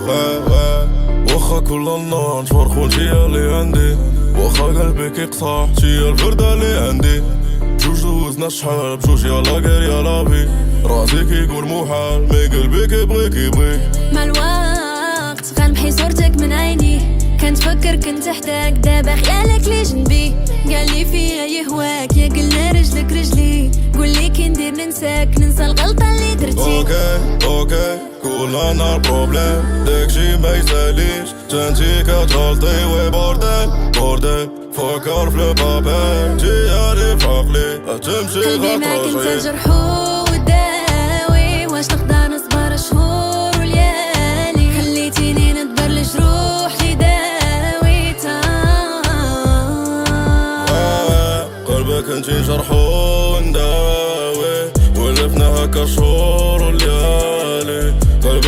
واخا كل النهار فرخون شي اللي عندي، واخا قلبي كيقطع شي الغردة اللي عندي. بجوج دوزنا شحال بجوج يلا غير يلا بي، راسي كيقول محال مي قلبي كيبغي كيبغي. مع الوقت غنمحي صورتك من عيني، كنتفكر كنت حداك دابا خيالك لي جنبي. قالي فيا يهواك يا قلنا رجلك رجلي، قولي كي ندير ننساك ننسى الغلطة اللي درتي. اوكي كلنا نهار بروبليم، داكشي ما يساليش تنتي كتغلطي وي بورديل فكر في البابيل جيالي فعقلي تمشي قلبي معاك انت غترجعي. جرحو وداوي، واش نقدر نصبر شهور وليالي؟ خليتيني ندبر الجروح لي داويتها. قلبك انتي جرحو